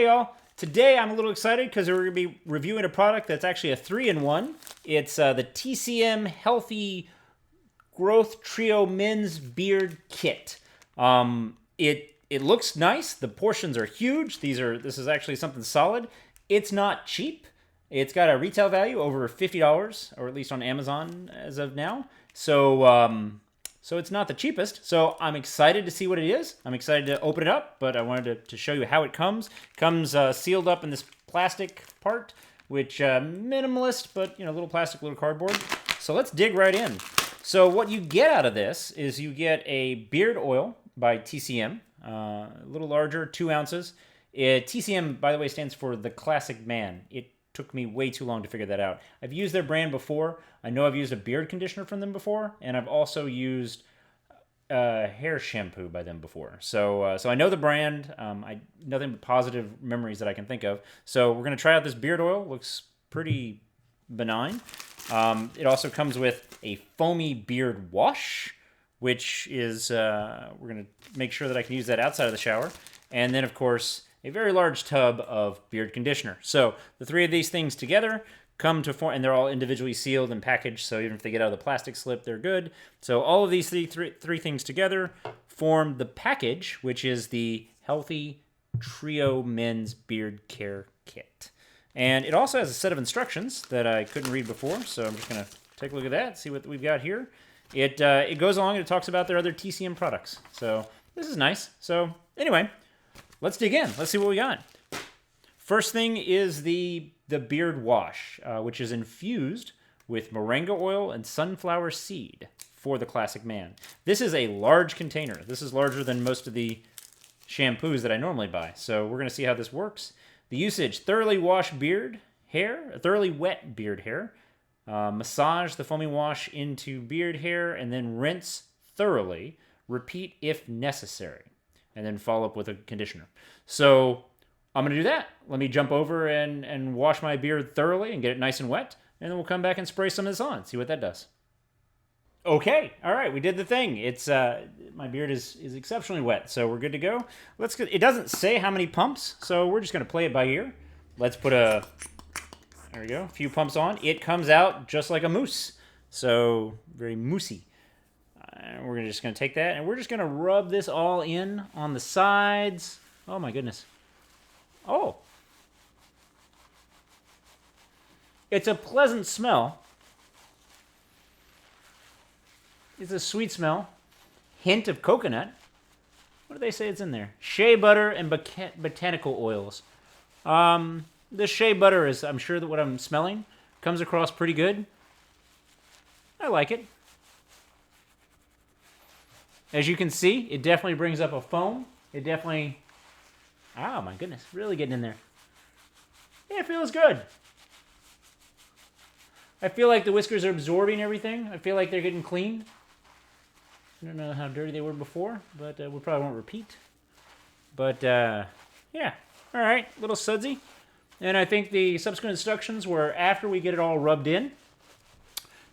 Hey y'all, today I'm a little excited because we're going to be reviewing a product that's actually a 3-in-1. It's the TCM Healthy Growth Trio Men's Beard Kit. It looks nice. The portions are huge. This is actually something solid. It's not cheap. It's got a retail value over $50, or at least on Amazon as of now. So it's not the cheapest. So I'm excited to see what it is. I'm excited to open it up, but I wanted to show you how it comes. It comes sealed up in this plastic part, which minimalist, but little plastic, little cardboard. So let's dig right in. So what you get out of this is you get a beard oil by TCM, a little larger, 2 ounces. TCM, by the way, stands for the Classic Man. It took me way too long to figure that out. I've used their brand before. I know I've used a beard conditioner from them before, and I've also used hair shampoo by them before. So I know the brand. Nothing but positive memories that I can think of. So we're going to try out this beard oil. Looks pretty benign. It also comes with a foamy beard wash, which is, we're going to make sure that I can use that outside of the shower. And then, of course, a very large tub of beard conditioner. So the 3 of these things together come to form, and they're all individually sealed and packaged, so even if they get out of the plastic slip, they're good. So all of these three things together form the package, which is the Healthy Trio Men's Beard Care Kit. And it also has a set of instructions that I couldn't read before, so I'm just going to take a look at that, see what we've got here. It goes along and it talks about their other TCM products. So this is nice. So anyway, let's dig in. Let's see what we got. First thing is the beard wash, which is infused with moringa oil and sunflower seed for the Classic Man. This is a large container. This is larger than most of the shampoos that I normally buy. So we're going to see how this works. The usage: thoroughly wash beard hair, thoroughly wet beard hair, massage the foamy wash into beard hair, and then rinse thoroughly. Repeat if necessary, and then follow up with a conditioner. So I'm going to do that. Let me jump over and wash my beard thoroughly and get it nice and wet, and then we'll come back and spray some of this on, see what that does. Okay, all right, we did the thing. It's my beard is exceptionally wet, so we're good to go. Let's go. It doesn't say how many pumps, so we're just going to play it by ear. Let's put there we go, a few pumps on. It comes out just like a mousse, so very moussey. We're just going to take that, and we're just going to rub this all in on the sides. Oh, my goodness. Oh. It's a pleasant smell. It's a sweet smell. Hint of coconut. What do they say it's in there? Shea butter and botanical oils. The shea butter is, I'm sure that what I'm smelling comes across pretty good. I like it. As you can see, it definitely brings up a foam. It definitely, oh my goodness, really getting in there. Yeah, it feels good. I feel like the whiskers are absorbing everything. I feel like they're getting clean. I don't know how dirty they were before, but we probably won't repeat. But yeah, all right, little sudsy. And I think the subsequent instructions were after we get it all rubbed in,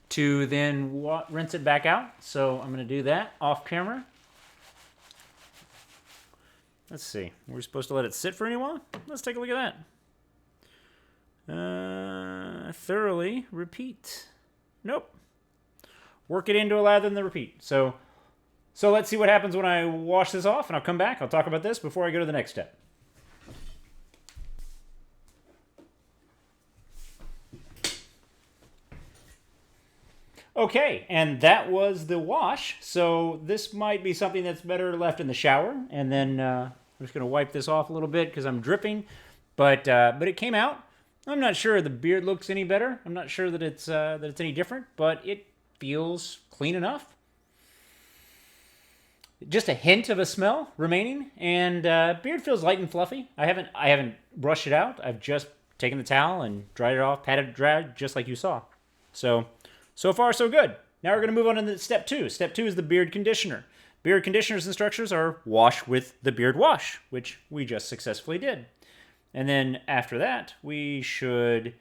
to then rinse it back out. So I'm going to do that off camera. Let's see. We're supposed to let it sit for any while? Let's take a look at that. Thoroughly repeat. Nope. Work it in to allow them to repeat. So let's see what happens when I wash this off, and I'll come back. I'll talk about this before I go to the next step. Okay, and that was the wash. So this might be something that's better left in the shower. And then I'm just going to wipe this off a little bit because I'm dripping. But it came out. I'm not sure the beard looks any better. I'm not sure that it's any different, but it feels clean enough. Just a hint of a smell remaining, and beard feels light and fluffy. I haven't brushed it out. I've just taken the towel and dried it off, patted it dry, just like you saw. So far, so good. Now we're going to move on to step 2. Step 2 is the beard conditioner. Beard conditioner's instructions are wash with the beard wash, which we just successfully did. And then after that, we should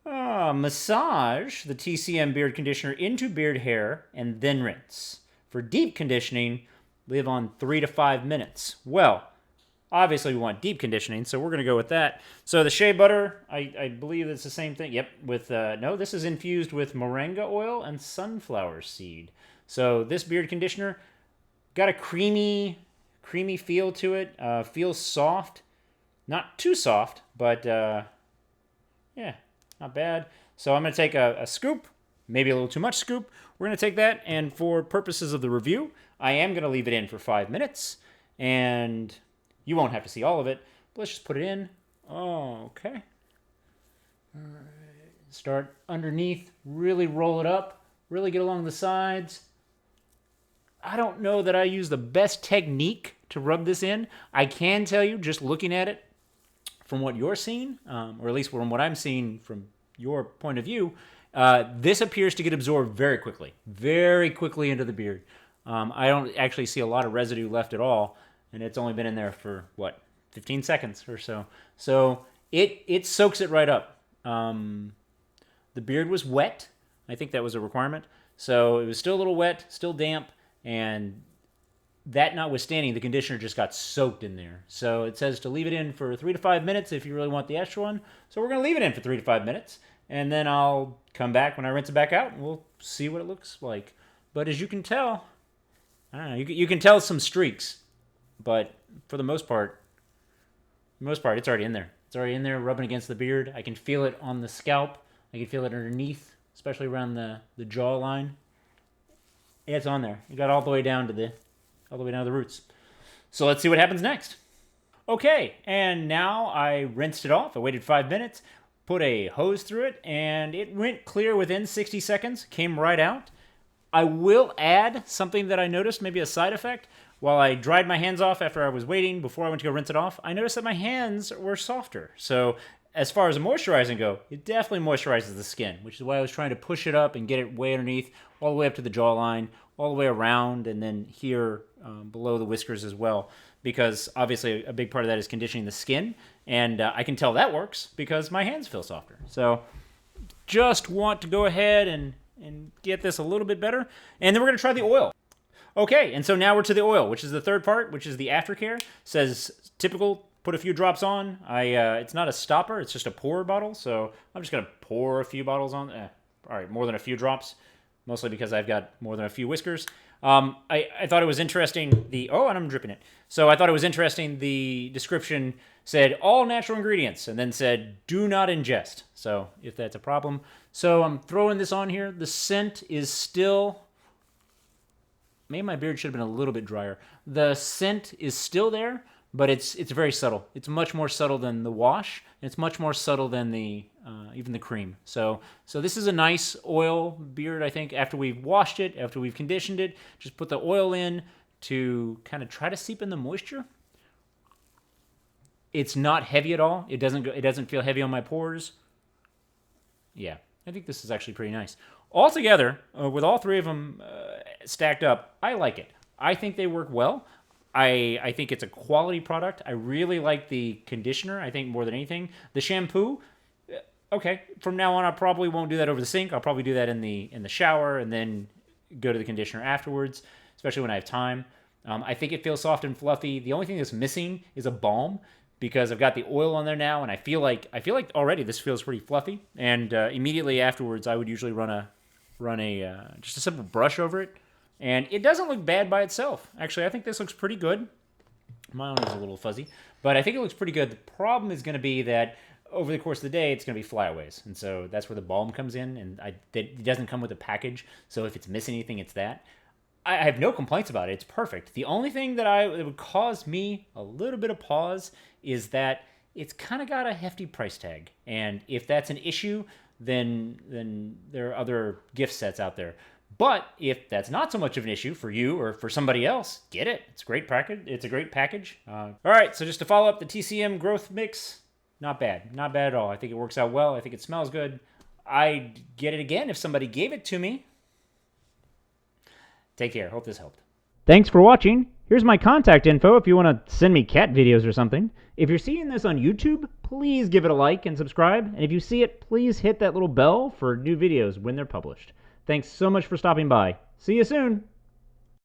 massage the TCM beard conditioner into beard hair and then rinse. For deep conditioning, leave on 3 to 5 minutes. Well, Obviously, we want deep conditioning, so we're going to go with that. So the shea butter, I believe it's the same thing. Yep, with no, this is infused with moringa oil and sunflower seed. So this beard conditioner got a creamy feel to it. Feels soft, not too soft, but yeah, not bad. So I'm going to take a scoop, maybe a little too much scoop. We're going to take that, and for purposes of the review, I am going to leave it in for 5 minutes, and you won't have to see all of it. But let's just put it in. Oh, okay. All right. Start underneath, really roll it up, really get along the sides. I don't know that I use the best technique to rub this in. I can tell you, just looking at it, from what you're seeing, or at least from what I'm seeing from your point of view, this appears to get absorbed very quickly into the beard. I don't actually see a lot of residue left at all, and it's only been in there for, what, 15 seconds or so. So it soaks it right up. The beard was wet. I think that was a requirement. So it was still a little wet, still damp, and that notwithstanding, the conditioner just got soaked in there. So it says to leave it in for 3 to 5 minutes if you really want the extra one. So we're going to leave it in for 3 to 5 minutes, and then I'll come back when I rinse it back out, and we'll see what it looks like. But as you can tell, I don't know, you can tell some streaks, but for the most part, it's already in there. It's already in there, rubbing against the beard. I can feel it on the scalp. I can feel it underneath, especially around the jawline. It's on there. It got all the way down to the roots. So let's see what happens next. Okay, and now I rinsed it off. I waited 5 minutes, put a hose through it, and it went clear within 60 seconds, came right out. I will add something that I noticed, maybe a side effect. While I dried my hands off after I was waiting, before I went to go rinse it off, I noticed that my hands were softer. So as far as moisturizing go, it definitely moisturizes the skin, which is why I was trying to push it up and get it way underneath, all the way up to the jawline, all the way around, and then here below the whiskers as well, because obviously a big part of that is conditioning the skin, and I can tell that works because my hands feel softer. So just want to go ahead and get this a little bit better, and then we're going to try the oil. Okay, and so now we're to the oil, which is the third part, which is the aftercare. It says typical, put a few drops on. It's not a stopper, it's just a pour bottle, so I'm just going to pour a few bottles on. All right, more than a few drops, mostly because I've got more than a few whiskers. I thought it was interesting, and I'm dripping it. So I thought it was interesting, the description said all natural ingredients, and then said do not ingest, so if that's a problem. So I'm throwing this on here. The scent is still... Maybe my beard should have been a little bit drier. The scent is still there, but it's very subtle. It's much more subtle than the wash. And it's much more subtle than the even the cream. So this is a nice oil beard, I think. After we've washed it, after we've conditioned it, just put the oil in to kind of try to seep in the moisture. It's not heavy at all. It doesn't feel heavy on my pores. Yeah, I think this is actually pretty nice. Altogether, with all three of them stacked up, I like it. I think they work well. I think it's a quality product. I really like the conditioner, I think, more than anything. The shampoo, okay, from now on I probably won't do that over the sink. I'll probably do that in the shower and then go to the conditioner afterwards, especially when I have time. I think it feels soft and fluffy. The only thing that's missing is a balm, because I've got the oil on there now, and I feel like already this feels pretty fluffy. And immediately afterwards, I would usually run just a simple brush over it, and it doesn't look bad by itself. Actually, I think this looks pretty good. My own is a little fuzzy, but I think it looks pretty good. The problem is going to be that over the course of the day, it's going to be flyaways, and so that's where the balm comes in, and it doesn't come with a package, so if it's missing anything, it's that. I have no complaints about it. It's perfect. The only thing that would cause me a little bit of pause is that it's kind of got a hefty price tag, and if that's an issue, then there are other gift sets out there. But if that's not so much of an issue for you or for somebody else, get it. It's a great package. It's a great package. All right, so just to follow up, the TCM growth mix, not bad. Not bad at all. I think it works out well. I think it smells good. I'd get it again if somebody gave it to me. Take care. Hope this helped. Thanks for watching. Here's my contact info if you want to send me cat videos or something. If you're seeing this on YouTube, please give it a like and subscribe. And if you see it, please hit that little bell for new videos when they're published. Thanks so much for stopping by. See you soon.